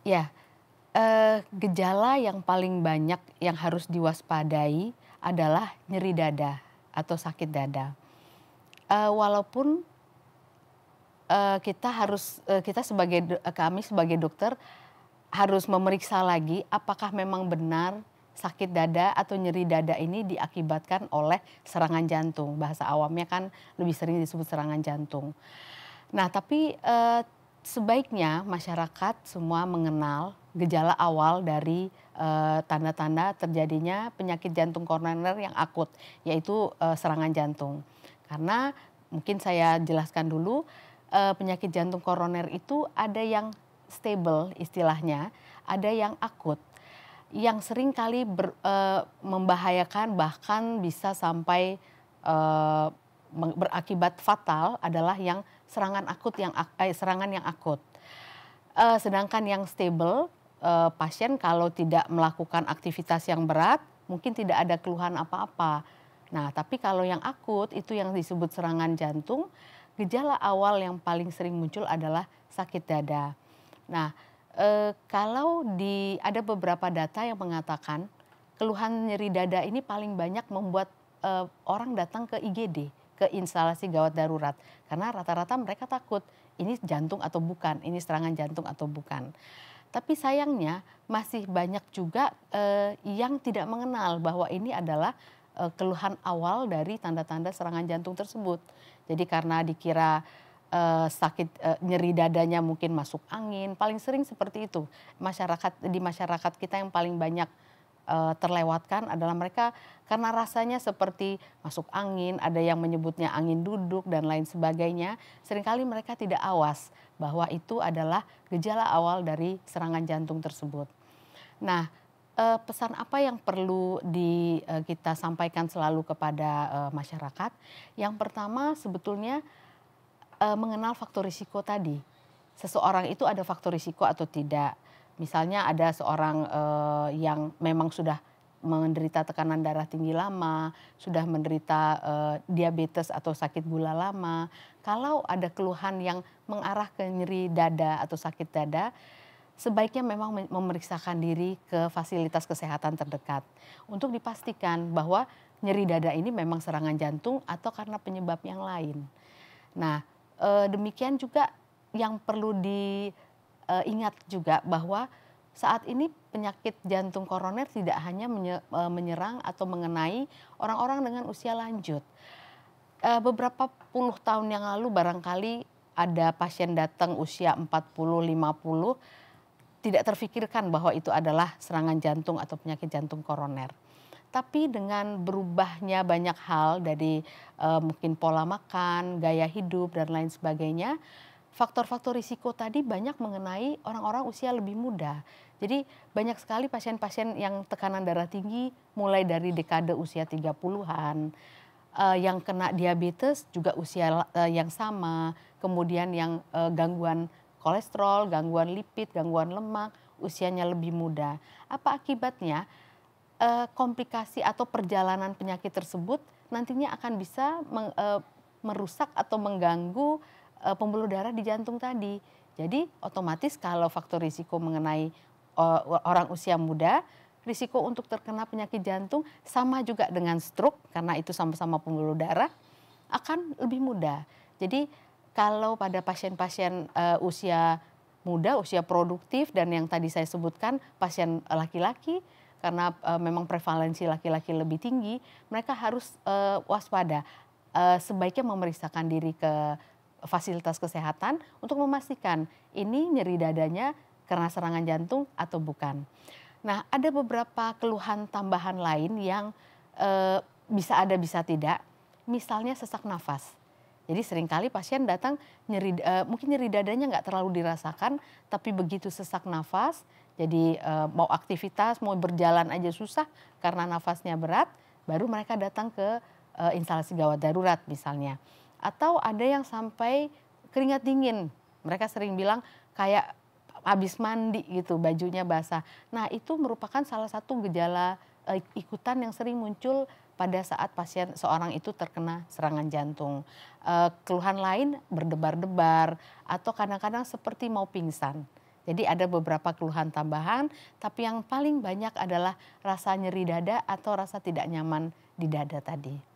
Ya, gejala yang paling banyak yang harus diwaspadai adalah nyeri dada atau sakit dada. Walaupun, kita kami sebagai dokter harus memeriksa lagi apakah memang benar sakit dada atau nyeri dada ini diakibatkan oleh serangan jantung. Bahasa awamnya kan lebih sering disebut serangan jantung. Nah, tapi, sebaiknya masyarakat semua mengenal gejala awal dari, tanda-tanda terjadinya penyakit jantung koroner yang akut, yaitu, serangan jantung. Karena mungkin saya jelaskan dulu, penyakit jantung koroner itu ada yang stable istilahnya, ada yang akut, yang sering kali membahayakan bahkan bisa sampai, eee, berakibat fatal adalah yang serangan yang akut. Sedangkan yang stable, pasien kalau tidak melakukan aktivitas yang berat, mungkin tidak ada keluhan apa-apa. Nah, tapi kalau yang akut, itu yang disebut serangan jantung, gejala awal yang paling sering muncul adalah sakit dada. Nah, kalau ada beberapa data yang mengatakan keluhan nyeri dada ini paling banyak membuat, orang datang ke IGD, ke instalasi gawat darurat. Karena rata-rata mereka takut, ini jantung atau bukan, ini serangan jantung atau bukan. Tapi sayangnya masih banyak juga, yang tidak mengenal bahwa ini adalah, keluhan awal dari tanda-tanda serangan jantung tersebut. Jadi karena dikira, nyeri dadanya mungkin masuk angin, paling sering seperti itu. Di masyarakat kita yang paling banyak, terlewatkan adalah mereka karena rasanya seperti masuk angin, ada yang menyebutnya angin duduk dan lain sebagainya, seringkali mereka tidak awas bahwa itu adalah gejala awal dari serangan jantung tersebut. Nah, pesan apa yang perlu kita sampaikan selalu kepada, masyarakat? Yang pertama sebetulnya, mengenal faktor risiko tadi. Seseorang itu ada faktor risiko atau tidak. Misalnya ada seorang, yang memang sudah menderita tekanan darah tinggi lama, sudah menderita, diabetes atau sakit gula lama. Kalau ada keluhan yang mengarah ke nyeri dada atau sakit dada, sebaiknya memang memeriksakan diri ke fasilitas kesehatan terdekat untuk dipastikan bahwa nyeri dada ini memang serangan jantung atau karena penyebab yang lain. Nah, demikian juga yang perlu diingat juga bahwa saat ini penyakit jantung koroner tidak hanya menyerang atau mengenai orang-orang dengan usia lanjut. Beberapa puluh tahun yang lalu barangkali ada pasien datang usia 40, 50, tidak terfikirkan bahwa itu adalah serangan jantung atau penyakit jantung koroner. Tapi dengan berubahnya banyak hal dari, mungkin pola makan, gaya hidup, dan lain sebagainya, faktor-faktor risiko tadi banyak mengenai orang-orang usia lebih muda. Jadi banyak sekali pasien-pasien yang tekanan darah tinggi mulai dari dekade usia 30-an, yang kena diabetes juga usia yang sama, kemudian yang, gangguan kolesterol, gangguan lipid, gangguan lemak, usianya lebih muda. Apa akibatnya? Komplikasi atau perjalanan penyakit tersebut nantinya akan bisa merusak atau mengganggu, pembuluh darah di jantung tadi. Jadi otomatis kalau faktor risiko mengenai, orang usia muda, risiko untuk terkena penyakit jantung sama juga dengan stroke karena itu sama-sama pembuluh darah, akan lebih mudah. Jadi kalau pada pasien-pasien, usia muda, usia produktif dan yang tadi saya sebutkan pasien laki-laki, karena, memang prevalensi laki-laki lebih tinggi, mereka harus, waspada. Sebaiknya memeriksakan diri ke fasilitas kesehatan untuk memastikan ini nyeri dadanya karena serangan jantung atau bukan. Nah, ada beberapa keluhan tambahan lain yang, bisa ada bisa tidak, misalnya sesak nafas. Jadi seringkali pasien datang mungkin nyeri dadanya nggak terlalu dirasakan, tapi begitu sesak nafas, jadi, mau aktivitas, mau berjalan aja susah karena nafasnya berat, baru mereka datang ke, instalasi gawat darurat misalnya. Atau ada yang sampai keringat dingin, mereka sering bilang kayak habis mandi gitu, bajunya basah. Nah, itu merupakan salah satu gejala, ikutan yang sering muncul pada saat pasien seorang itu terkena serangan jantung. Keluhan lain berdebar-debar atau kadang-kadang seperti mau pingsan. Jadi ada beberapa keluhan tambahan, tapi yang paling banyak adalah rasa nyeri dada atau rasa tidak nyaman di dada tadi.